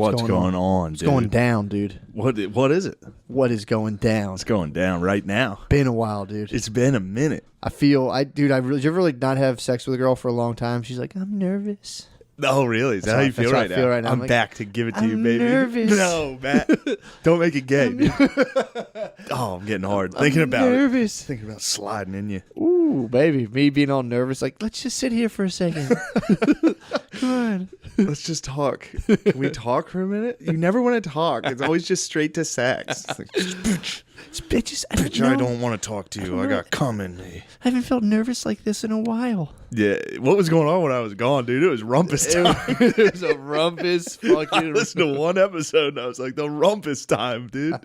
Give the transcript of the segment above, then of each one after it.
What's going on, dude? It's going down, dude. What is it? What is going down? It's going down right now. Been a while, dude. It's been a minute. Did you ever like not have sex with a girl for a long time? She's like, I'm nervous. Oh, really? Is that how you feel right now? I'm like, back to give it to you, baby. Nervous. No, Matt. Don't make it gay, dude. Oh, I'm getting hard. Thinking about nervous. it. Thinking about sliding in you. Ooh, baby. Me being all nervous. Like, let's just sit here for a second. Come on. Let's just talk. Can we talk for a minute? You never want to talk. It's always just straight to sex. It's like, bitches. I don't want to talk to you. I got cum in me. I haven't felt nervous like this in a while. Yeah. What was going on when I was gone, dude? It was rumpus time. It was a rumpus fucking... I listened to one episode and I was like, the rumpus time, dude.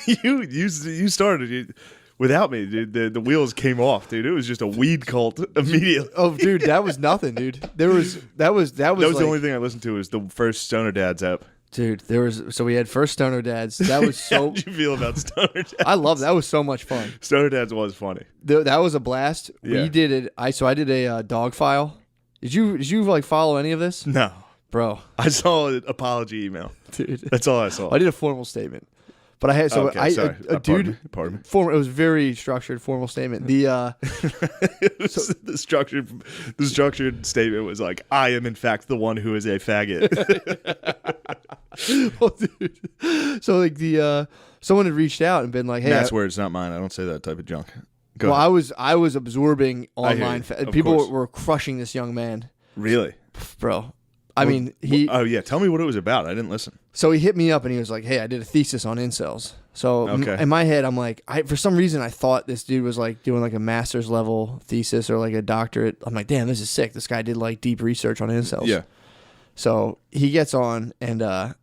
you started without me, dude. The wheels came off, dude. It was just a weed cult immediately. Oh, dude, that was nothing, dude. That was the only thing I listened to was the first Stoner Dads app. Dude, so we had first Stoner Dads. That was so... How'd you feel about Stoner Dads? I love that. That was so much fun. Stoner Dads was funny. That was a blast. Yeah. We did it. I did a dog file. Did you like follow any of this? No. Bro. I saw an apology email. Dude. That's all I saw. I did a formal statement. But I had Pardon me. It was very structured formal statement. The structured statement was like, I am in fact the one who is a faggot. Well, dude. So like someone had reached out and been like, hey, that's words, not mine. I don't say that type of junk. Go well, ahead. I was absorbing online. People were crushing this young man. Really, bro. I mean, oh yeah. Tell me what it was about. I didn't listen. So he hit me up and he was like, "Hey, I did a thesis on incels." So in my head, I'm like, for some reason, I thought this dude was like doing like a master's level thesis or like a doctorate. I'm like, damn, this is sick. This guy did like deep research on incels. Yeah. So he gets on and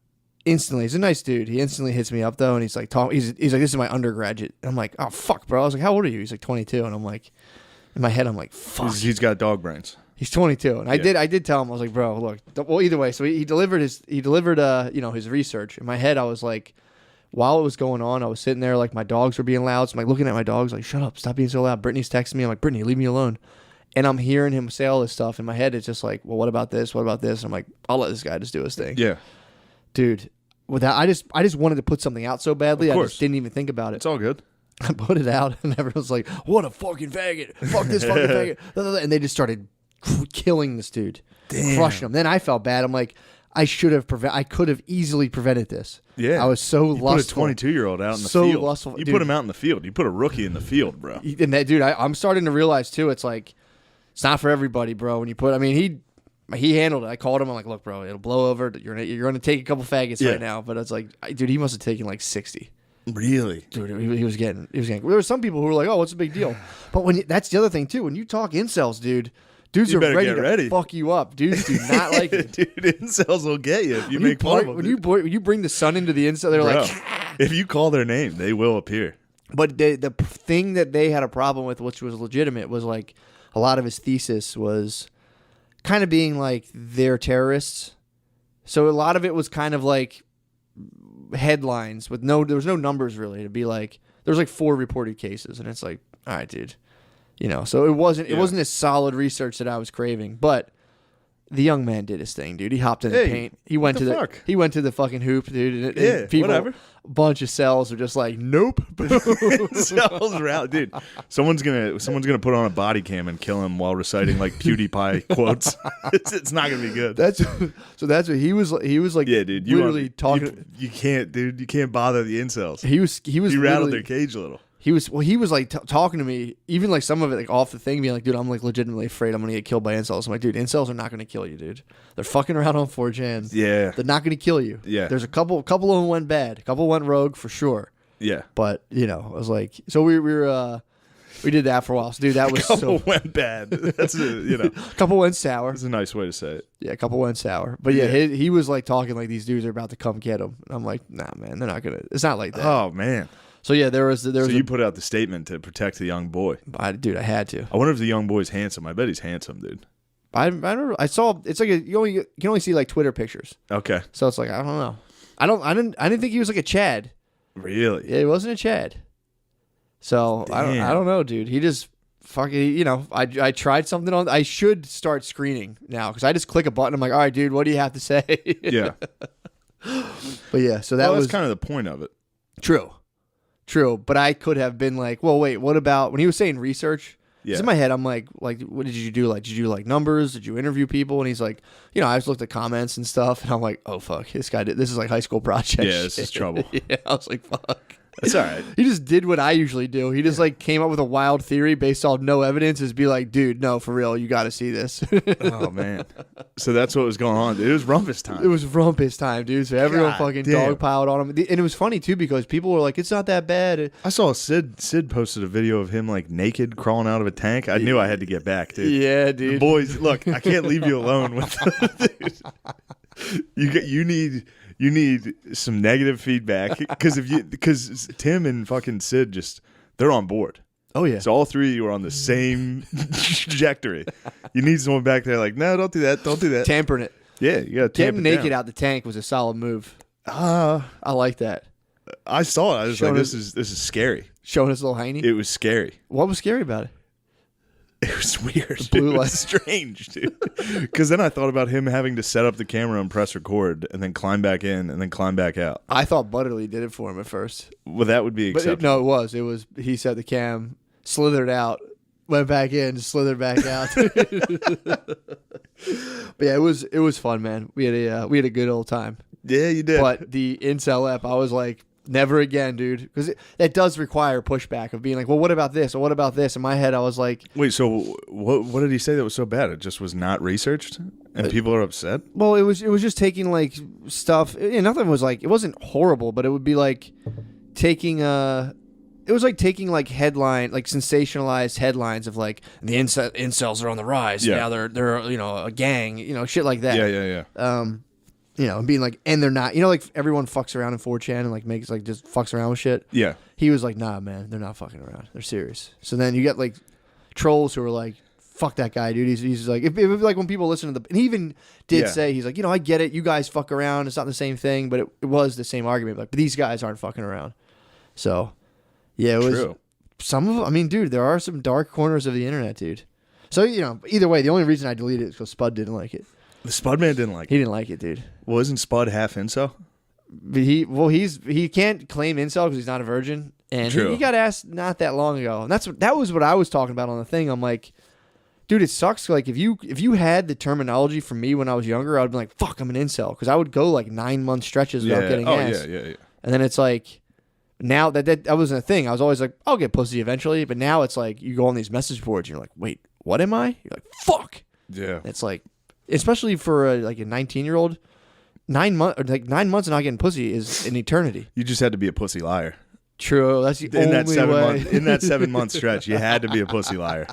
instantly, he's a nice dude. He instantly hits me up though, and he's like, he's like, this is my undergraduate. And I'm like, oh fuck, bro. I was like, how old are you? He's like 22, and I'm like, in my head, I'm like, fuck. He's got dog brains. He's 22, and I did tell him, I was like, bro, look. Well, either way, so he delivered his his research. In my head, I was like, while it was going on, I was sitting there like my dogs were being loud. So I'm like looking at my dogs, like, shut up, stop being so loud. Brittany's texting me. I'm like, Brittany, leave me alone. And I'm hearing him say all this stuff. In my head, it's just like, well, what about this? What about this? And I'm like, I'll let this guy just do his thing. Yeah, dude. I just wanted to put something out so badly. I just didn't even think about it. It's all good. I put it out, and everyone's like, what a fucking faggot. Fuck this fucking faggot. And they just started killing this dude. Damn. Crushing him. Then I felt bad. I'm like, I could have easily prevented this. Yeah. I was so lustful. Put a 22-year-old out in the so field. Lustful. You dude, put him out in the field. You put a rookie in the field, bro. And that dude, I'm starting to realize too, it's like, it's not for everybody, bro. When you put, I mean, he handled it. I called him. I'm like, look, bro, it'll blow over. You're going to take a couple faggots right now. But it's like, dude, he must have taken like 60. Really? Dude, he was getting. There were some people who were like, oh, what's the big deal? But that's the other thing too. When you talk incels, dudes are ready to fuck you up. Dudes do not like it. Dude, incels will get you if you make fun of them. When you bring the sun into the incel, they're like, if you call their name, they will appear. But the thing that they had a problem with, which was legitimate, was like a lot of his thesis was kind of being like they're terrorists. So a lot of it was kind of like headlines with there was no numbers really to be like, there was like 4 reported cases, and it's like, all right, dude, so it wasn't as solid research that I was craving. But the young man did his thing, dude. He hopped in the paint. He went to the fucking hoop, dude. And people, whatever. A bunch of cells are just like, nope. Cells are out, dude. Someone's gonna put on a body cam and kill him while reciting like PewDiePie quotes. It's not gonna be good. That's what he was like. Yeah, dude. Literally talking. You can't, dude. You can't bother the incels. He rattled their cage a little. He was like talking to me, even like some of it like off the thing, being like, dude, I'm like legitimately afraid I'm gonna get killed by incels. I'm like, dude, incels are not gonna kill you, dude. They're fucking around on 4chan. Yeah, they're not gonna kill you. Yeah, there's a couple of them went bad, a couple went rogue for sure. Yeah, but I was like, so we did that for a while. So dude, that was couple went bad. That's a couple went sour. That's a nice way to say it. Yeah, a couple went sour. But yeah, he was like talking like these dudes are about to come get him. And I'm like, nah, man, they're not gonna. It's not like that. Oh man. So yeah, there was. So you put out the statement to protect the young boy. I had to. I wonder if the young boy's handsome. I bet he's handsome, dude. I don't know. I saw. It's like you can only see like Twitter pictures. Okay. So it's like I don't know. I didn't think he was like a Chad. Really? Yeah, he wasn't a Chad. So I don't know, dude. He just fucking, I tried something on. I should start screening now because I just click a button. I'm like, all right, dude, what do you have to say? Yeah. But yeah, so that was kind of the point of it. True. But I could have been like, well, wait, what about when he was saying research? Yeah. 'Cause in my head, I'm like, what did you do? Like, did you like numbers? Did you interview people? And he's like, I just looked at comments and stuff, and I'm like, oh fuck, this is like high school project. Yeah, this is trouble. Yeah, I was like, fuck. It's all right. He just did what I usually do. He just like came up with a wild theory based off no evidence. Is be like, dude, no, for real, you got to see this. Oh man. So that's what was going on. It was rumpus time. It was rumpus time, dude. So everyone God fucking damn. dogpiled on him, and it was funny too because people were like, it's not that bad. I saw Sid posted a video of him like naked crawling out of a tank. I knew I had to get back, dude. Yeah, dude. Boys, look, I can't leave you alone with you need some negative feedback because Tim and fucking Sid they're on board. Oh yeah. So all three of you are on the same trajectory. You need someone back there like, no, don't do that. Don't do that. Tampering it. Yeah, you got to tamp Getting it naked down. out the tank was a solid move. I like that. I saw it. I was Showing like, us- this is scary. Showing us a little hiney. It was scary. What was scary about it? It was weird. blue It light. was strange, dude. Because then I thought about him having to set up the camera and press record and then climb back in and then climb back out. I thought Butterly did it for him at first. Well, that would be But acceptable. it was he set the cam, slithered out, went back in, slithered back out. But yeah, it was fun, man. We had a good old time. Yeah, you did. But the Incel app, I was like, never again, dude, because that does require pushback of being like, well, what about this or what about this? In my head, I was like, Wait, so what did he say that was so bad? It just was not researched, and people are upset. well, it was just taking like stuff. Nothing was like, it wasn't horrible, but it would be like taking it was like taking like sensationalized headlines of like the incels are on the rise. Yeah. Now they're a gang, shit like that. Yeah. And being like, and they're not, like everyone fucks around in 4chan and like makes like just fucks around with shit. Yeah. He was like, nah, man, they're not fucking around. They're serious. So then you get like trolls who are like, fuck that guy, dude. He's like, if like when people listen to and he even did say, he's like, I get it. You guys fuck around. It's not the same thing, but it was the same argument. Like, but these guys aren't fucking around. So yeah, it was True. some of them. I mean, dude, there are some dark corners of the internet, dude. So, either way, the only reason I deleted it is because Spud didn't like it. The Spud man didn't like He it. didn't like it, dude. Well, isn't Spud half incel? But he can't claim incel because he's not a virgin, and True. he got asked not that long ago, and that was what I was talking about on the thing. I'm like, dude, it sucks. Like if you had the terminology from me when I was younger, I'd be like, fuck, I'm an incel, because I would go like 9-month stretches without getting asked. Yeah. And then it's like, now that wasn't a thing. I was always like, I'll get pussy eventually, but now it's like you go on these message boards and you're like, wait, what am I? You're like, fuck. Yeah. And it's like, especially for like a 19-year-old. 9 months of not getting pussy is an eternity. You just had to be a pussy liar. True, that's the In only that way. in that 7-month stretch, you had to be a pussy liar.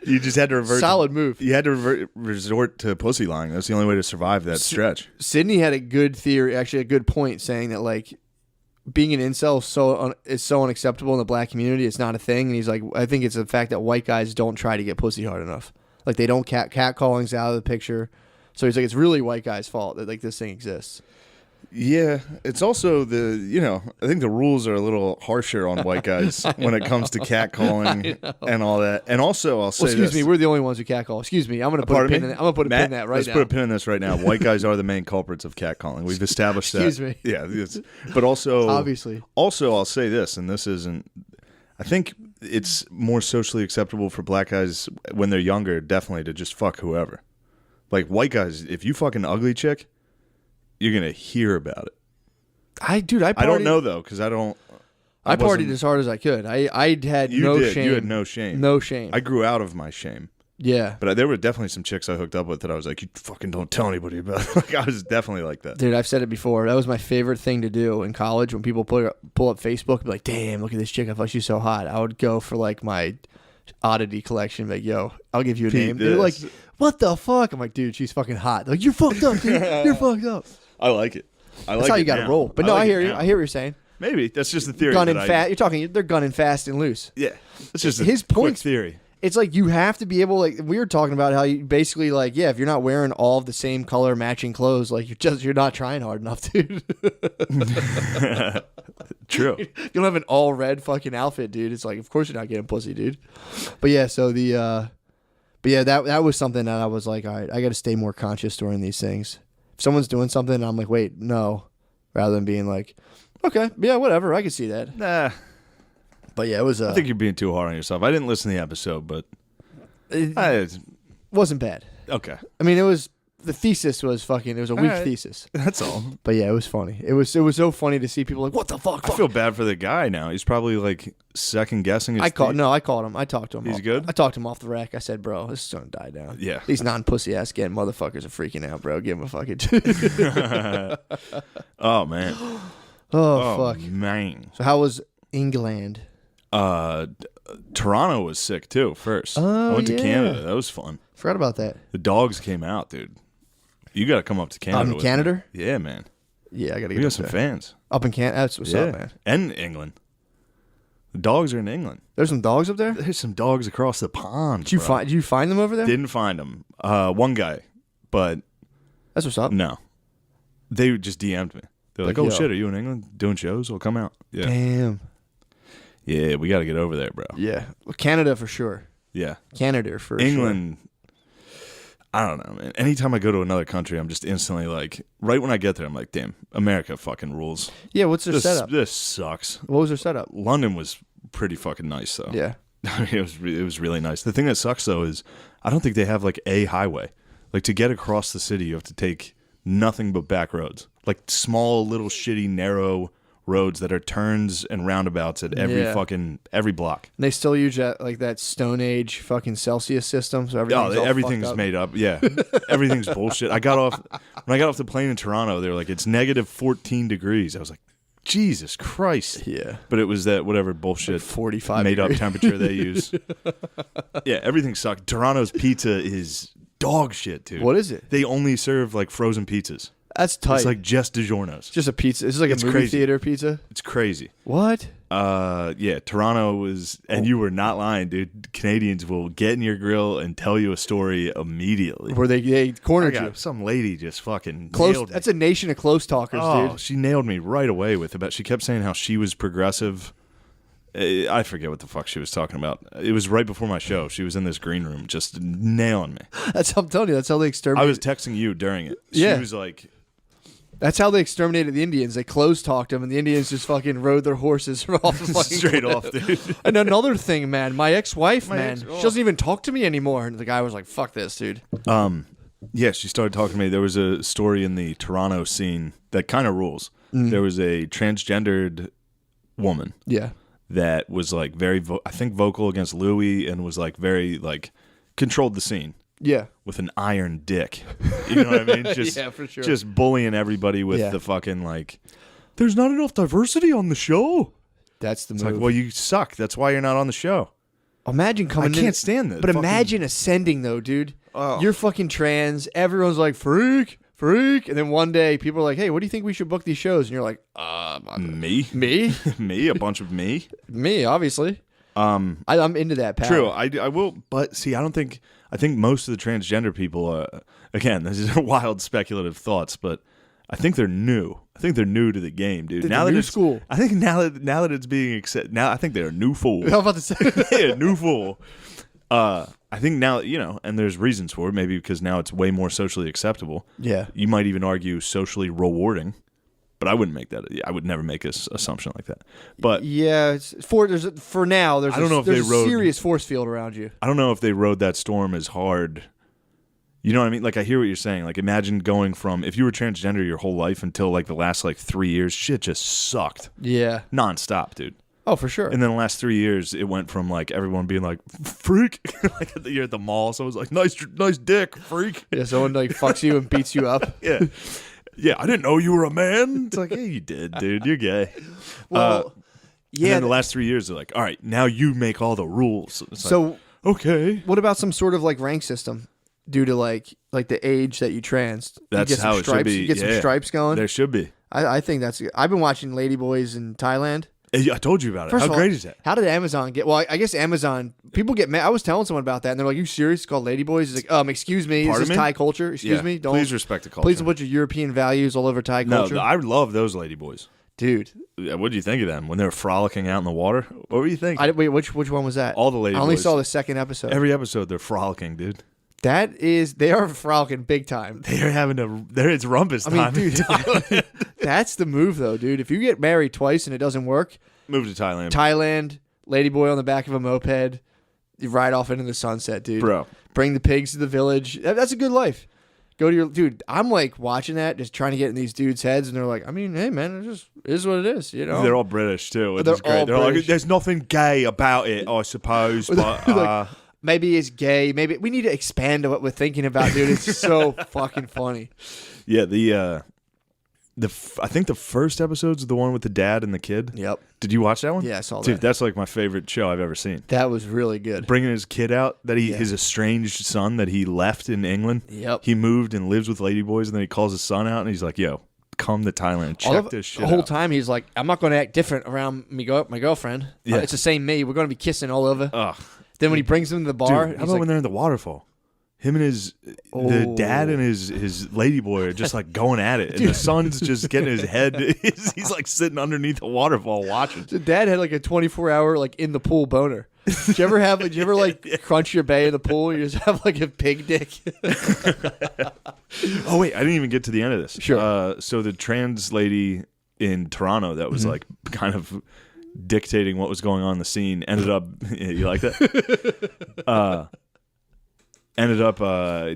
You just had to revert. Solid move. You had to resort to pussy lying. That's the only way to survive that stretch. Sydney had a good theory, actually a good point, saying that like being an incel is so unacceptable in the black community. It's not a thing. And he's like, I think it's the fact that white guys don't try to get pussy hard enough. Like they don't catcalling's out of the picture. So he's like, it's really white guys' fault that like this thing exists. Yeah, it's also I think the rules are a little harsher on white guys when it comes to catcalling and all that. And also, I'll say excuse this. me, we're the only ones who catcall. Excuse me, I'm gonna put a pin in that. I'm gonna put a pin in that right let's now. put a pin in this right now. White guys are the main culprits of catcalling. We've established that. Excuse me. Yeah, but also Obviously. Also, I'll say this, and this isn't. I think it's more socially acceptable for black guys when they're younger, definitely, to just fuck whoever. Like white guys, if you fuck an ugly chick, you're gonna hear about it. I don't know though, because I partied as hard as I could. I had no shame. You had no shame. No shame. I grew out of my shame. Yeah. But there were definitely some chicks I hooked up with that I was like, you fucking don't tell anybody about it. Like, I was definitely like that. Dude, I've said it before. That was my favorite thing to do in college when people pull up Facebook and be like, damn, look at this chick. I thought she was so hot. I would go for like my oddity collection. Like, yo, I'll give you a name. They're like, what the fuck? I'm like, dude, she's fucking hot. They're like, you're fucked up, dude. You're fucked up. I like it. That's how you got to roll. But no, I hear you. I hear what you're saying. Maybe. That's just the theory. Gunning fast. You're talking, they're gunning fast and loose. Yeah. That's just his quick theory. It's like you have to be able, like we were talking about how you basically like, yeah, if you're not wearing all of the same color matching clothes, like you're not trying hard enough, dude. True. You don't have an all red fucking outfit, dude. It's like, of course you're not getting pussy, dude. But yeah, so that was something that I was like, all right, I got to stay more conscious during these things. If someone's doing something, I'm like, wait, no, rather than being like, okay, yeah, whatever, I can see that. Nah. But yeah, it was. I think you're being too hard on yourself. I didn't listen to the episode, but it wasn't bad. Okay. I mean, the thesis was fucking. It was a weak thesis. That's all. But yeah, it was funny. It was so funny to see people like, what the fuck? I feel bad for the guy now. He's probably like second guessing his I called him. I talked to him. He's good? I talked to him off the rack. I said, bro, this is gonna die down. Yeah. These non-pussy ass getting motherfuckers are freaking out, bro. Give him a fucking. Oh man. Oh fuck. Man. So how was England? Toronto was sick too. First, Oh, I went to yeah. Canada. That was fun. Forgot about that. The dogs came out, dude. You got to come up to Canada. with Canada? me. Yeah, man. Yeah, I gotta We get got up some there. fans. Up in Canada. That's what's up, man. And England. The dogs are in England. There's some dogs up there. There's some dogs across the pond. Did you find them over there? Didn't find them. One guy, but That's what's up. no. They just DM'd me. They're like, Like, "Oh yo. shit, are you in England doing shows? Well, come out." Yeah, Damn. yeah, we got to get over there, bro. Yeah. Well, Canada for sure. Yeah, Canada for sure. England. I don't know, man. Anytime I go to another country, I'm just instantly like, right when I get there, I'm like, damn, America fucking rules. Yeah. What's their setup? This sucks. What was their setup? London was pretty fucking nice, though. Yeah. I mean, it was really nice. The thing that sucks though is I don't think they have like a highway. Like to get across the city, you have to take nothing but back roads, like small, little, shitty, narrow roads that are turns and roundabouts at every block. And they still use that Stone Age fucking Celsius system, so everything's all everything's fucked up. made up. Yeah, everything's bullshit. When I got off the plane in Toronto, they were like, it's negative 14 degrees. I was like, Jesus Christ. Yeah. But it was that whatever bullshit 45 made up degrees. temperature they use. Yeah, everything sucked. Toronto's pizza is dog shit, dude. What is it? They only serve like frozen pizzas. That's tight. It's like just DiGiorno's. just a pizza. This is like It's a movie crazy. theater pizza. It's crazy. What? Yeah, Toronto was, and you were not lying, dude. Canadians will get in your grill and tell you a story immediately. Where they I cornered you. got some lady just fucking Close. nailed me. That's a nation of close talkers, Oh, dude. she nailed me right away with about. She kept saying how she was progressive. I forget what the fuck she was talking about. It was right before my show. She was in this green room just nailing me. That's how I'm telling you. That's how they I exterminated. was texting you during it. She Yeah. was like, That's how they exterminated the Indians. They close talked them, and the Indians just fucking rode their horses off the fucking straight cliff. off, dude. And another thing, man, my ex-wife, man, oh. she doesn't even talk to me anymore. And the guy was like, "Fuck this, dude." Yeah, she started talking to me. There was a story in the Toronto scene that kind of rules. There was a transgendered woman Yeah. that was like very, I think, vocal against Louis and was like very like controlled the scene Yeah. with an iron dick. You know what I mean? Just, Yeah, for sure. Just bullying everybody with Yeah. the fucking like, there's not enough diversity on the show. That's the It's move. like, well, you suck. That's why you're not on the show. Imagine coming I in. can't stand this. But imagine ascending, though, dude. Oh. You're fucking trans. Everyone's like, freak. And then one day, people are like, hey, what do you think we should book these shows? And you're like, Me? me? Me? A bunch of me? Me, obviously. I'm into that power. True, I will, but see, I think most of the transgender people, again, this is wild speculative thoughts, but I think they're new. I think they're new to the game, dude. They're now the that new it's school. I think now that it's being accepted, now I think they're a new fool. I was about to say. Yeah, new fool. I think now, and there's reasons for it. Maybe because now it's way more socially acceptable. Yeah. You might even argue socially rewarding, but I wouldn't make that. I would never make an assumption like that. But Yeah, for now, there's I don't know if there's they a rode- serious force field around you. I don't know if they rode that storm as hard. You know what I mean? Like, I hear what you're saying. Like, imagine going from, if you were transgender your whole life until, like, the last, 3 years, shit just sucked. Yeah. Nonstop, dude. Oh, for sure. And then the last 3 years, it went from, like, everyone being like, freak. Like, you're at the mall, someone's like, nice dick, freak. Yeah, someone like fucks you and beats you up. Yeah. Yeah, I didn't know you were a man. It's like, yeah, you did, dude. You're gay. Well, And yeah. then the last 3 years, they're like, all right, now you make all the rules. It's like, So, okay. what about some sort of like rank system due to like the age that you trans? That's you get some how it should stripes, be. You get some Yeah. stripes going. There should be. I think that's. I've been watching Ladyboys in Thailand. I told you about it. First How of all, great is that? How did Amazon get? Well, I guess Amazon people get mad. I was telling someone about that, and they're like, "You serious? It's called Ladyboys." It's like, excuse me, Pardon is me? this Thai culture? Excuse Yeah, me, don't please respect the culture. please put your European values all over Thai No, culture. I love those ladyboys. Dude. What did you think of them when they were frolicking out in the water? What were you thinking? Wait, which one was that? All the lady I only boys. saw the second episode. Every episode they're frolicking, dude. They are frolicking big time. They're having it's rumpus time. I mean, dude, that's the move though, dude. If you get married twice and it doesn't work, move to Thailand. Ladyboy on the back of a moped, you ride off into the sunset, dude. Bro. Bring the pigs to the village. That's a good life. Go to your dude. I'm like watching that, just trying to get in these dudes' heads, and they're like, I mean, hey man, it just is what it is, you know. They're all British too. Which They're is great. all They're British. like, there's nothing gay about it, I suppose, but Like, maybe it's gay. Maybe we need to expand on what we're thinking about, dude. It's so fucking funny. yeah. I think the first episode's the one with the dad and the kid. Yep. Did you watch that one? Yeah, I saw that. Dude, that's like my favorite show I've ever seen. That was really good. Bringing his kid out, his estranged son that he left in England. Yep. He moved and lives with ladyboys, and then he calls his son out, and he's like, "Yo, come to Thailand, check this shit out." The whole time he's like, I'm not going to act different around my girlfriend. Yeah. It's the same me. We're going to be kissing all over. Ugh. Then when he brings him to the bar, Dude, how he's about like, when they're in the waterfall? Him and the dad and his ladyboy are just like going at it, and the son's just getting his head. He's like sitting underneath the waterfall watching. the dad had like a 24-hour like in the pool boner. Did you ever like crunch your bay in the pool? And you just have like a pig dick. Oh wait, I didn't even get to the end of this. Sure. So the trans lady in Toronto that was like kind of dictating what was going on in the scene ended up. You like that? Ended up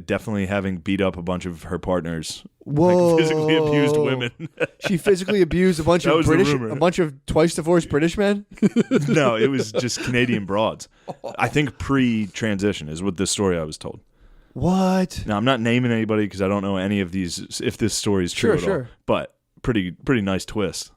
definitely having beat up a bunch of her partners. Whoa! Like physically abused women. She physically abused a bunch That of was the British, rumor. a bunch of twice divorced British men. No, it was just Canadian broads. I think pre-transition is what this story I was told. What? Now I'm not naming anybody because I don't know any of these. If this story is true at all, but pretty nice twist.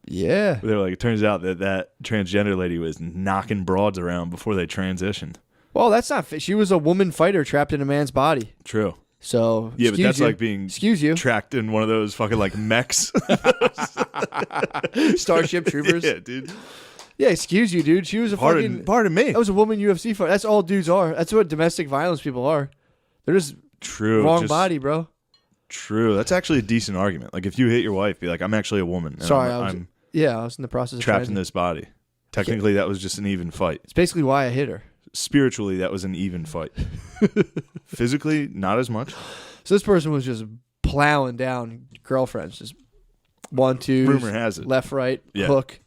Yeah. They were like, it turns out that transgender lady was knocking broads around before they transitioned. Well, that's not. She was a woman fighter trapped in a man's body. True. So Yeah, but that's you. like being tracked in one of those fucking like mechs. Starship Troopers. Yeah, dude. Yeah, excuse you, dude. She was a Pardon me. That was a woman UFC fighter. That's all dudes are. That's what domestic violence people are. They're just wrong body, bro. True. That's actually a decent argument. Like if you hit your wife, be like, I'm actually a woman. And Sorry, I'm I was in the process of trapped in this body. Technically, that was just an even fight. It's basically why I hit her. Spiritually, that was an even fight. Physically, not as much. So this person was just plowing down girlfriends, just 1, 2. Rumor has it. Left, right, hook,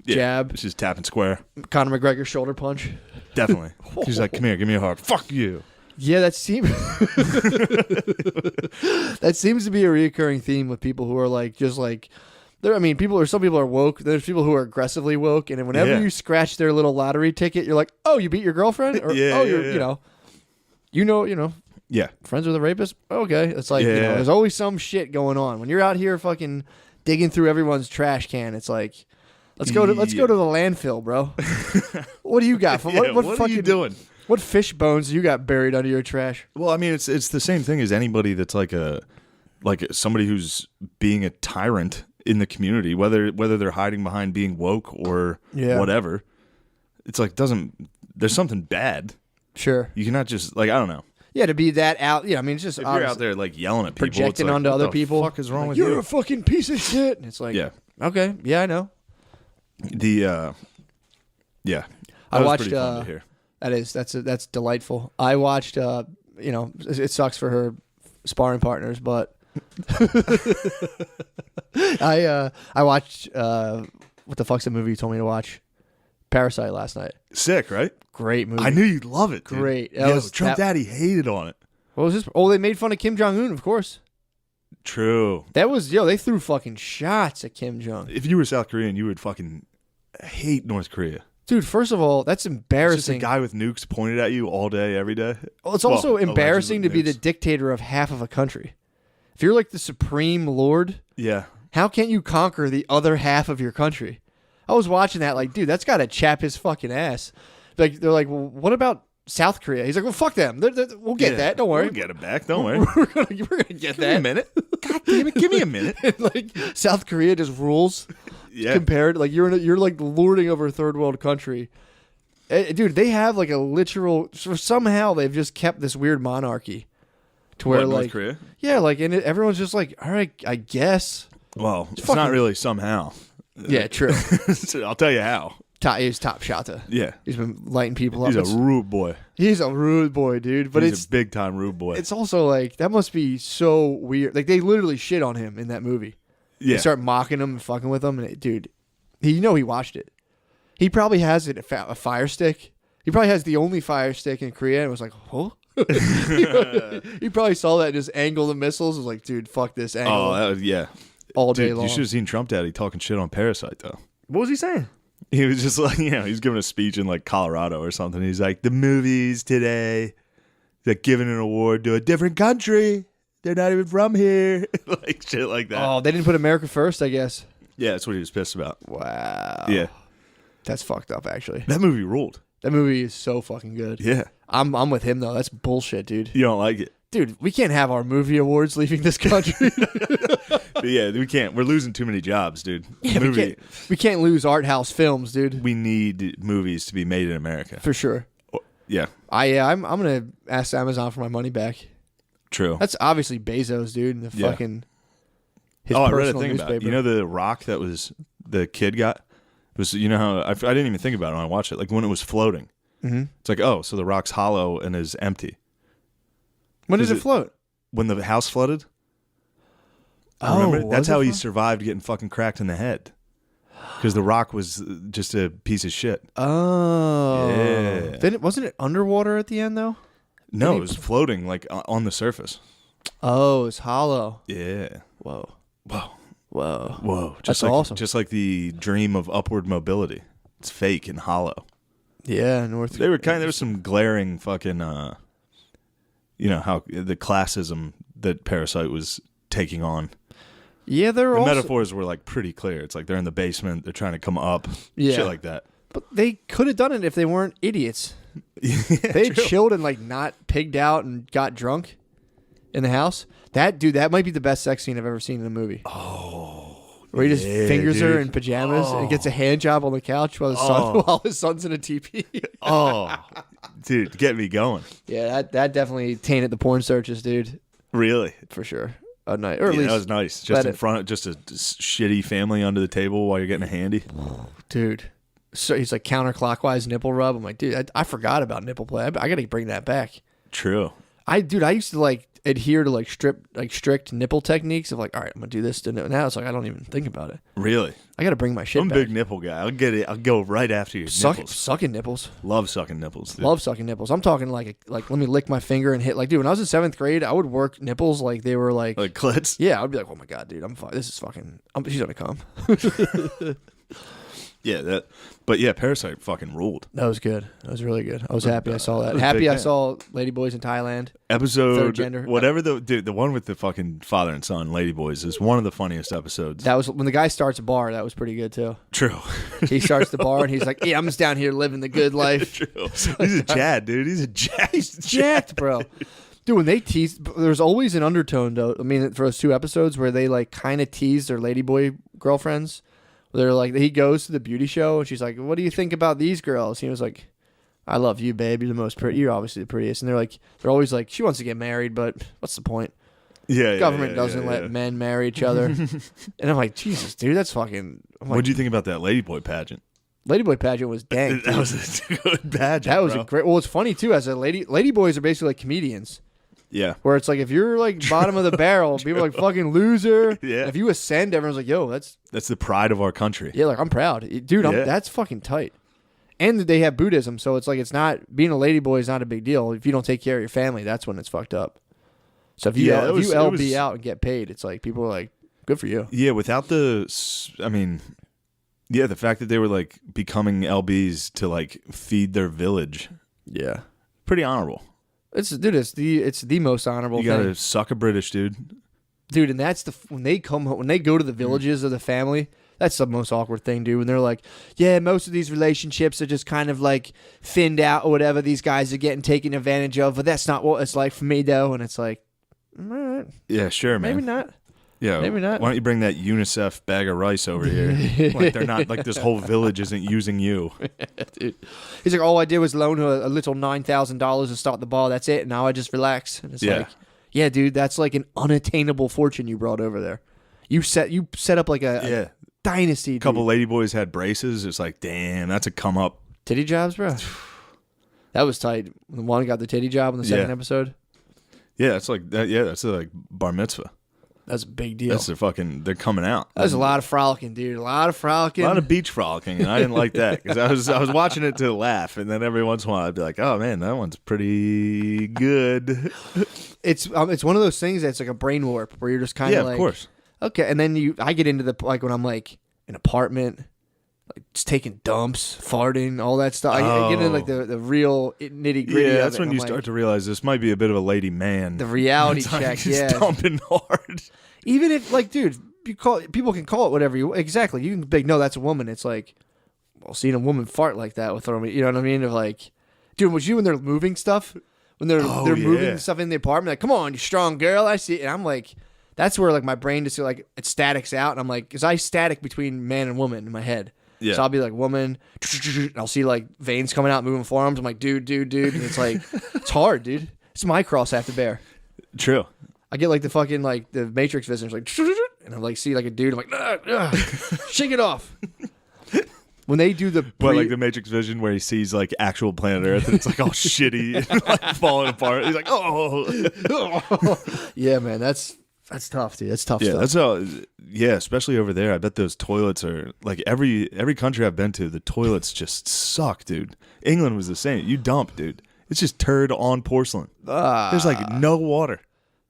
jab. She's tapping square. Conor McGregor shoulder punch. Definitely. She's like, come here, give me a hug. Fuck you. Yeah, that seems to be a reoccurring theme with people who are like just like some people are woke. There's people who are aggressively woke, and whenever you scratch their little lottery ticket, you're like, "Oh, you beat your girlfriend?" Or you're Yeah. friends with a rapist? Okay. It's like, there's always some shit going on. When you're out here fucking digging through everyone's trash can, it's like, let's go to the landfill, bro. What do you got? What are you doing? What fish bones you got buried under your trash? Well, I mean, it's the same thing as anybody that's like somebody who's being a tyrant in the community, whether they're hiding behind being woke or whatever. It's like there's something bad. Sure. You cannot just like, I don't know. Yeah, to be that out. Yeah, I mean, it's just if you're out there like yelling at people, projecting it's like, onto what other the people. Fuck is wrong with You're you? a fucking piece of shit. And it's like, okay, yeah, I know. I watched. Pretty fun to hear. That's delightful. I watched. It sucks for her sparring partners, but I watched. What the fuck's the movie you told me to watch? Parasite last night. Sick, right? Great movie. I knew you'd love it. Dude. Great. Trump Daddy hated on it. What was this? Oh, they made fun of Kim Jong-un, of course. True. That was they threw fucking shots at Kim Jong. If you were South Korean, you would fucking hate North Korea. Dude, first of all, that's embarrassing. It's just a guy with nukes pointed at you all day, every day. Well, it's also embarrassing to be the dictator of half of a country. If you're like the supreme lord, how can't you conquer the other half of your country? I was watching that like, dude, that's got to chap his fucking ass. Like they're like, well, what about South Korea? He's like, well, fuck them. We'll get that. Don't worry. We'll get it back. Don't worry. We're gonna get that. Give me a minute. God damn it. Give me a minute. And, like South Korea just rules. Compared, like you're like lording over a third world country. Dude, they have like a literal. Somehow they've just kept this weird monarchy, to where North like Korea? Yeah, like and everyone's just like, all right, I guess. Well, it's fucking- not really somehow. Yeah, true. I'll tell you how. He's top shotter. Yeah. He's been lighting people up. He's a rude boy. He's a rude boy, dude. But He's a big time rude boy. it's also like that must be so weird. Like they literally shit on him in that movie. Yeah. They start mocking him and fucking with him, and dude, he watched it. He probably has a fire stick. He probably has the only fire stick in Korea, and was like, huh? He probably saw that and just angled the missiles. Was like, dude, fuck this angle. Oh, yeah. All day Dude, long. you should have seen Trump Daddy talking shit on Parasite, though. What was he saying? He was just like, he's giving a speech in like Colorado or something. He's like, the movies today, they're giving an award to a different country. They're not even from here. Like shit like that. Oh, they didn't put America first, I guess. Yeah, that's what he was pissed about. Wow. Yeah. That's fucked up, actually. That movie ruled. That movie is so fucking good. Yeah. I'm with him, though. That's bullshit, dude. You don't like it. Dude, we can't have our movie awards leaving this country. But yeah, we can't. We're losing too many jobs, dude. Yeah, we can't lose art house films, dude. We need movies to be made in America. For sure. Yeah. I'm gonna ask Amazon for my money back. True. That's obviously Bezos, dude. And the Yeah. fucking his I read a personal thing newspaper. about it. You know the rock that was the kid got? It was, how I didn't even think about it when I watched it. Like when it was floating. Mm-hmm. It's like, oh, so the rock's hollow and is empty. When does Is it it- float? When the house flooded? Oh, Remember? was That's it how he float? survived getting fucking cracked in the head. Because the rock was just a piece of shit. Oh, Yeah. Then wasn't it underwater at the end though? No, Didn't it was floating like on the surface. Oh, it's hollow. Yeah. Whoa, Whoa. whoa. Whoa. That's awesome. Just like the dream of upward mobility. It's fake and hollow. Yeah, North. There was some glaring fucking how the classism that Parasite was taking on. Yeah, they're The also. metaphors were like pretty clear. It's like they're in the basement, they're trying to come up. Yeah. Shit like that. But they could have done it if they weren't idiots. Yeah, They had true. chilled and like not pigged out and got drunk in the house. That might be the best sex scene I've ever seen in a movie. Oh. Where he just yeah, fingers her dude. in pajamas and gets a hand job on the couch while his son's in a teepee. Oh. Dude, get me going. Yeah, that definitely tainted the porn searches, dude, Really? for sure. A night, or at Yeah, least, that was nice. let Just in it- front of just a shitty family under the table while you're getting a handy. dude. So he's like counterclockwise nipple rub. I'm like, dude, I forgot about nipple play. I got to bring that back. True. I used to like adhere to like strict nipple techniques of like, all right, I'm gonna do this. Now it's like I don't even think about it. Really? I got to bring my shit I'm a back. big nipple guy. I'll get it. I'll go right after your nipples. Sucking nipples. Love sucking nipples. Dude. Love sucking nipples. I'm talking like let me lick my finger and hit like, dude. When I was in 7th grade, I would work nipples like they were like clits. yeah. I'd be like, oh my god, dude, I'm fine. This is fucking. She's gonna come. Yeah, but yeah, Parasite fucking ruled. That was good. That was really good. I was happy I saw that. was a Happy big I fan. saw Ladyboys in Thailand. Episode Third gender. whatever the one with the fucking father and son, Ladyboys, is one of the funniest episodes. That was when the guy starts a bar. That was pretty good too. True. He starts the bar and he's like, "Yeah, I'm just down here living the good life." True. He's a Chad, dude. He's a Chad. He's Jacked, bro. Dude, when they tease, there's always an undertone though. I mean, for those 2 episodes where they like kind of tease their ladyboy girlfriends. They're like, he goes to the beauty show and she's like, "What do you think about these girls?" He was like, "I love you, babe. You're the most pretty. You're obviously the prettiest." And they're always like, "She wants to get married, but what's the point? Yeah. Government doesn't let men marry each other." And I'm like, Jesus, dude, that's fucking. I'm like, What'd you think about that Ladyboy pageant? Ladyboy pageant was dang. That dude. was a good pageant. That was bro. a great. Well, it's funny too. As a ladyboys are basically like comedians. Yeah. Where it's like if you're like bottom of the barrel, people are like fucking loser. Yeah. If you ascend, everyone's like, "Yo, that's That's the pride of our country. yeah." Like I'm proud, dude. Yeah. That's fucking tight. And they have Buddhism, so it's like it's not being a ladyboy is not a big deal. If you don't take care of your family, that's when it's fucked up. So if you Yeah, it was- LB out and get paid, it's like people are like, "Good for you." Yeah, without the fact that they were like becoming LBs to like feed their village. Yeah, Pretty honorable. it's the most honorable You thing. gotta suck a British dude. Dude, and that's when they come home, when they go to the villages of the family, that's the most awkward thing, dude. When they're like, "Yeah, most of these relationships are just kind of like thinned out or whatever. These guys are getting taken advantage of, but that's not what it's like for me, though." And it's like, all right, Yeah, sure, man. maybe not. Yeah, maybe not. Why don't you bring that UNICEF bag of rice over here? Like they're not like this whole village isn't using you. Dude. He's like, all I did was loan her a little $9,000 to start the bar. That's it. And now I just relax. And it's Yeah. like, yeah, dude, that's like an unattainable fortune you brought over there. You set up like a dynasty. A couple lady boys had braces. It's like, damn, that's a come up. Titty jobs, bro. That was tight. The one got the titty job in the second episode. Yeah, it's like that. Yeah, that's like bar mitzvah. That's a big deal. That's they're coming out. That was a lot of frolicking, dude. A lot of frolicking. A lot of beach frolicking, and I didn't like that because I was watching it to laugh, and then every once in a while I'd be like, "Oh man, that one's pretty good." It's one of those things that's like a brain warp where you're just kind of like, of course, okay. And then I get into like when I'm like an apartment, like just taking dumps, farting, all that stuff. I get into like the real nitty gritty. Yeah, that's when you start to realize this might be a bit of a lady man. The reality check, yeah, dumping hard. Even if, like, dude, people can call it whatever you exactly. You can be like, no, that's a woman. It's like, well, seeing a woman fart like that would throw me. You know what I mean? Of like, dude, was you when they're moving stuff, when they're moving stuff in the apartment? Like, come on, you strong girl, I see it. And I'm like, that's where like my brain just like it statics out, and I'm like, because I static between man and woman in my head. Yeah. So I'll be like, woman, and I'll see like veins coming out, moving forearms. I'm like, dude, and it's like, it's hard, dude. It's my cross I have to bear. True. I get like the fucking like the Matrix visitors like, and I like see like a dude. I'm like, shake it off. When they do the like the Matrix vision where he sees like actual planet Earth and it's like all shitty and like falling apart. He's like, oh, yeah, man, that's tough, dude. That's tough. Yeah, stuff. that's how. Yeah, especially over there. I bet those toilets are like every country I've been to. The toilets just suck, dude. England was the same. You dump, dude. It's just turd on porcelain. There's like no water.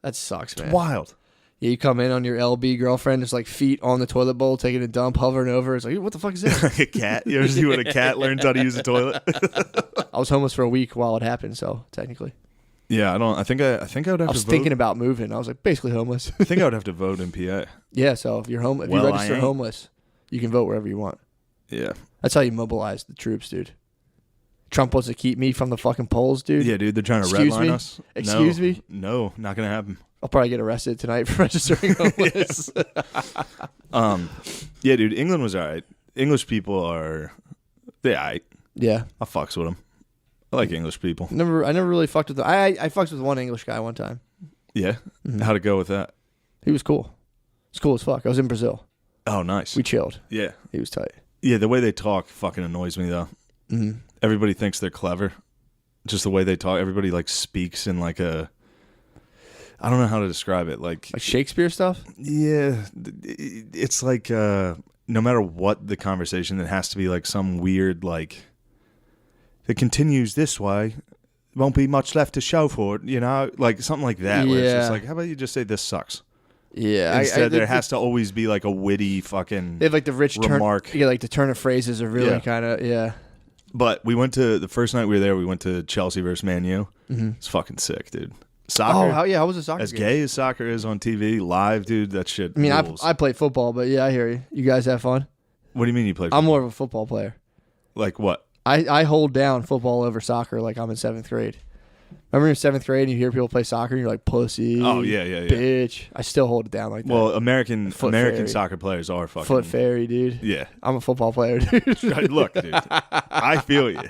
That sucks, man. It's wild. Yeah, you come in on your LB girlfriend, just like feet on the toilet bowl, taking a dump, hovering over. It's like, what the fuck is that? Like a cat. You ever see when a cat learns how to use a toilet? I was homeless for a week while it happened, so technically. Yeah, I think I would have to vote. I was thinking about moving. I was like, basically homeless. I think I would have to vote in PA. Yeah, so if you're home, if you register homeless, you can vote wherever you want. Yeah. That's how you mobilize the troops, dude. Trump wants to keep me from the fucking polls, dude. Yeah, dude, they're trying to redline us. Excuse me? No, not going to happen. I'll probably get arrested tonight for registering homeless. Yeah, dude, England was all right. English people they're all right. Yeah. I fucks with them. I like English people. I never really fucked with them. I fucked with one English guy one time. Yeah? Mm-hmm. How'd it go with that? He was cool. He was cool as fuck. I was in Brazil. Oh, nice. We chilled. Yeah. He was tight. Yeah, the way they talk fucking annoys me, though. Mm-hmm. Everybody thinks they're clever. Just the way they talk. Everybody, like, speaks in, like, I don't know how to describe it. Like Shakespeare stuff? Yeah. It's like, no matter what the conversation, it has to be, like, some weird, like, it continues this way. Won't be much left to show for it, you know? Like, something like that. Where it's just like, how about you just say this sucks? Yeah. Instead, there has to always be, like, a witty fucking they have, like, the rich remark. Like, the turn of phrases are really kind of, yeah. But we went to, the first night we were there, we went to Chelsea versus Man U. Mm-hmm. It's fucking sick, dude. Soccer. Oh, how was the soccer As game? gay as soccer is on TV, live, dude, that shit I mean, rules. I play football, but yeah, I hear you. You guys have fun? What do you mean you play football? I'm more of a football player. Like what? I hold down football over soccer like I'm in 7th grade. Remember in 7th grade and you hear people play soccer and you're like, pussy. Oh, yeah. Bitch. I still hold it down like that. Well, American soccer players are fucking... Foot fairy, dude. Yeah. I'm a football player, dude. Look, dude. I feel you.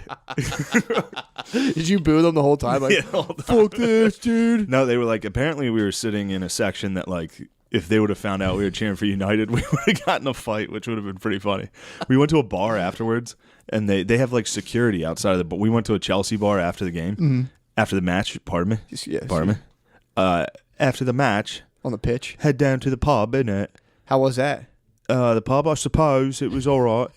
Did you boo them the whole time? Like, yeah, fuck this, dude. No, they were like, apparently we were sitting in a section that like, if they would have found out we were cheering for United, we would have gotten a fight, which would have been pretty funny. We went to a bar afterwards, and they have like security outside of it, but we went to a Chelsea bar after the game. Mm-hmm. After the match, pardon me. Yes. Pardon me. After the match, on the pitch, head down to the pub, innit? How was that? The pub, I suppose it was all right.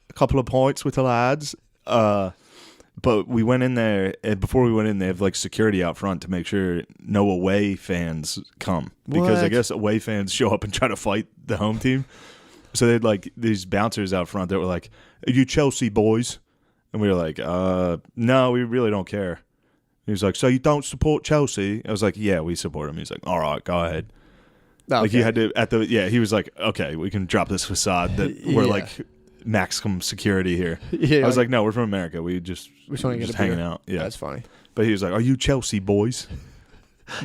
A couple of pints with the lads. But we went in there, and before we went in, they have like security out front to make sure no away fans come, because I guess away fans show up and try to fight the home team. So they had like these bouncers out front that were like, "Are you Chelsea boys?" And we were like, "No, we really don't care." He was like, "So you don't support Chelsea?" I was like, "Yeah, we support him." He's like, "All right, go ahead." Okay. Like you had to he was like, "Okay, we can drop this facade that we're like maximum security here." Yeah, I was like, "No, we're from America. We're just hanging out." Yeah, that's funny. But he was like, "Are you Chelsea boys?"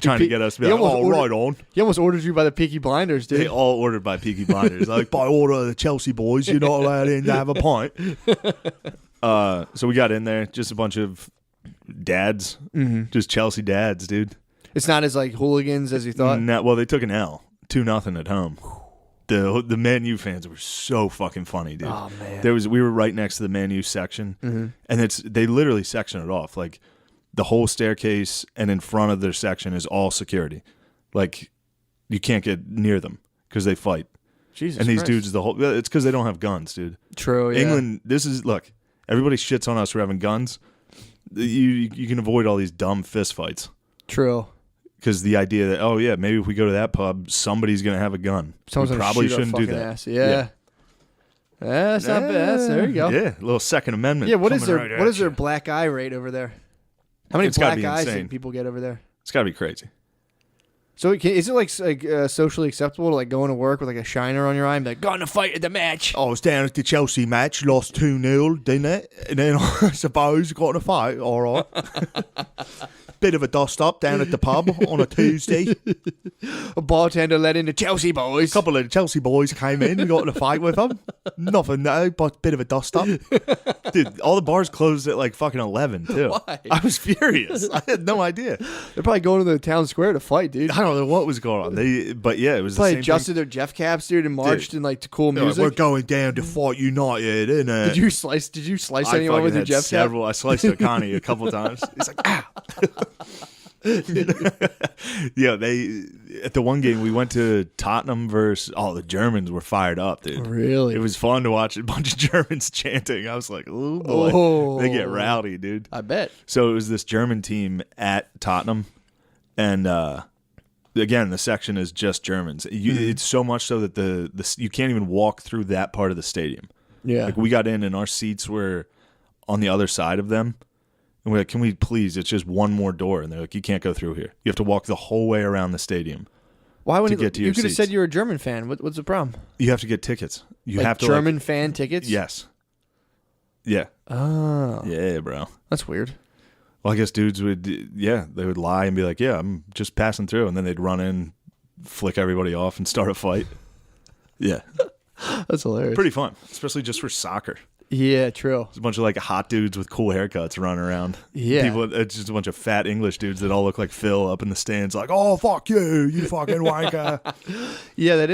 Trying to get us to be like, right on. He almost ordered you by the Peaky Blinders, dude. They all ordered by Peaky Blinders. Like, by order of the Chelsea boys, you're not allowed in to have a pint. So we got in there, just a bunch of dads, just Chelsea dads, dude. It's not as like hooligans as you thought. No, well, they took an L, 2-0 at home. The Man U fans were so fucking funny, dude. Oh man. We were right next to the Man U section, and they literally section it off. Like the whole staircase and in front of their section is all security. Like you can't get near them because they fight. Jesus and these Christ. dudes, it's because they don't have guns, dude. True. Yeah. England, look, everybody shits on us for having guns. You can avoid all these dumb fist fights. True. Because the idea that, oh yeah, maybe if we go to that pub, somebody's gonna have a gun. Someone's we gonna probably shoot our shouldn't do fucking that. ass. Yeah. That's not bad. There you go. Yeah, a little Second Amendment. Yeah. What is coming right what at is their you. black eye rate over there? How many It's gotta black be eyes insane. do people get over there? It's gotta be crazy. So is it like socially acceptable to like go into work with like a shiner on your eye and be like, going to fight at the match? I was down at the Chelsea match, lost 2-0, didn't it? And then I suppose got in a fight, all right. Bit of a dust up down at the pub on a Tuesday. A bartender let in the Chelsea boys. A couple of the Chelsea boys came in and got in a fight with them. Nothing, no, but bit of a dust up. Dude, all the bars closed at like fucking 11, too. Why? I was furious. I had no idea. They're probably going to the town square to fight, dude. I don't know what was going on. But yeah, it was Probably the same adjusted thing. their Jeff caps, dude, and marched in like to cool They're like, music. we're going down to fight United, innit? Did you slice I anyone fucking with your had Jeff several. I sliced Akani a couple times. He's like, ah. Yeah, at the one game we went to Tottenham versus the Germans were fired up, dude. cap? Really? It was fun to watch a bunch of Germans chanting. I was like, oh boy, Oh. they get rowdy, dude. I bet. So it was this German team at Tottenham, and again, the section is just Germans. It's so much so that the you can't even walk through that part of the stadium. Yeah. Like we got in and our seats were on the other side of them. And we're like, can we please? It's just one more door. And they're like, you can't go through here. You have to walk the whole way around the stadium. Why would to get to you your could have seats. said you're a German fan? What's the problem? You have to get tickets. You Like have to German fan tickets? Yes. Yeah. Oh, Yeah, bro. that's weird. Well, I guess dudes would, they would lie and be like, yeah, I'm just passing through. And then they'd run in, flick everybody off, and start a fight. Yeah. That's hilarious. Pretty fun, especially just for soccer. Yeah, true. There's a bunch of like hot dudes with cool haircuts running around. Yeah. It's just a bunch of fat English dudes that all look like Phil up in the stands, like, oh, fuck you fucking wanker. Yeah, that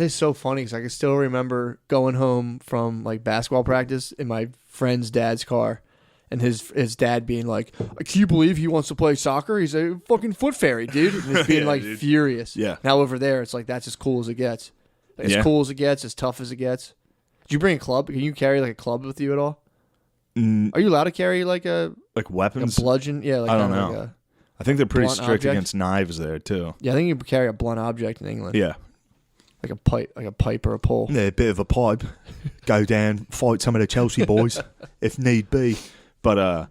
is so funny because I can still remember going home from like basketball practice in my friend's dad's car, and his dad being like, "Can you believe he wants to play soccer? He's a fucking foot fairy, dude." And just being Yeah, like dude. furious. Yeah. Now over there, it's like that's as cool as it gets. Like, Yeah. As cool as it gets, as tough as it gets. Did you bring a club? Can you carry like a club with you at all? Are you allowed to carry like a Weapons? bludgeon? Yeah, like I don't kinda know. Like I think they're pretty blunt strict object? against knives there, too. yeah, I think you can carry a blunt object in England. Yeah. Like a pipe or a pole. Yeah, a bit of a pipe. Go down, fight some of the Chelsea boys if need be. But,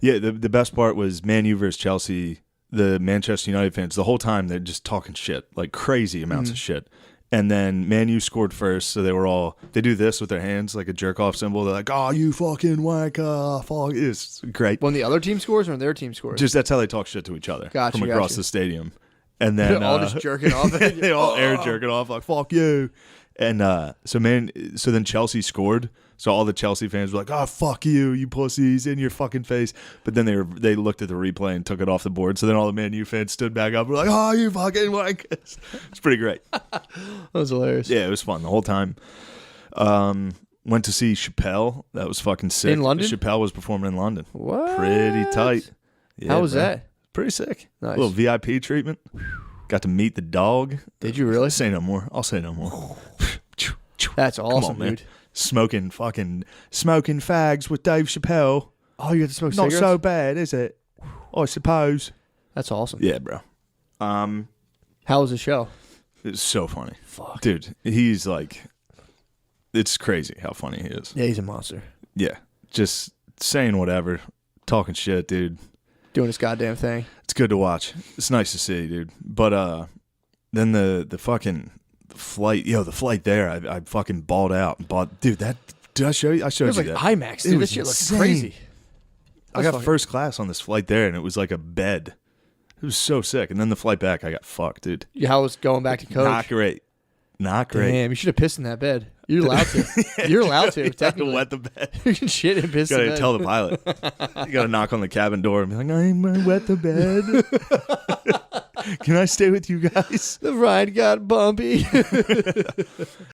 yeah, the best part was Man U versus Chelsea, the Manchester United fans. The whole time they're just talking shit, like crazy amounts of shit. And then Man U scored first, so they do this with their hands, like a jerk-off symbol. They're like, oh, you fucking wanker. Fuck. It's great. When the other team scores or when their team scores? Just that's how they talk shit to each other Gotcha, from across gotcha. the stadium. And then all just jerking off. they all air jerking off like fuck you. And so then Chelsea scored. So all the Chelsea fans were like, "Oh fuck you, you pussies, in your fucking face." But then they looked at the replay and took it off the board. So then all the Man U fans stood back up and were like, "Oh, you fucking wankers." It's pretty great. That was hilarious. Yeah, it was fun the whole time. Went to see Chappelle. That was fucking sick. In London? Chappelle was performing in London. What? Pretty tight. Yeah, How was bro. that? Pretty sick. Nice. A little VIP treatment. Got to meet the dog. Did you really? Say no more. I'll say no more. That's awesome, on, man. dude. Smoking fags with Dave Chappelle. Oh, you got to smoke Not cigarettes? so bad, is it? I suppose. That's awesome. Yeah, bro. How was the show? It's so funny. Fuck. Dude, he's like, it's crazy how funny he is. Yeah, he's a monster. Yeah. Just saying whatever, talking shit, dude. Doing his goddamn thing. It's good to watch. It's nice to see, dude. But then the fucking flight, the flight there, I fucking balled out. Dude, did I show you? I showed It was you like that. IMAX, It dude. was This shit looks insane. crazy. I got first class on this flight there, and it was like a bed. It was so sick. And then the flight back, I got fucked, dude. How was going back to coach? Not great. Not great. Damn, you should have pissed in that bed. You're allowed to. You're allowed to, You gotta technically. wet the bed. You can shit and piss You in gotta bed. tell the pilot. You gotta knock on the cabin door and be like, I'm gonna wet the bed. Can I stay with you guys? The ride got bumpy.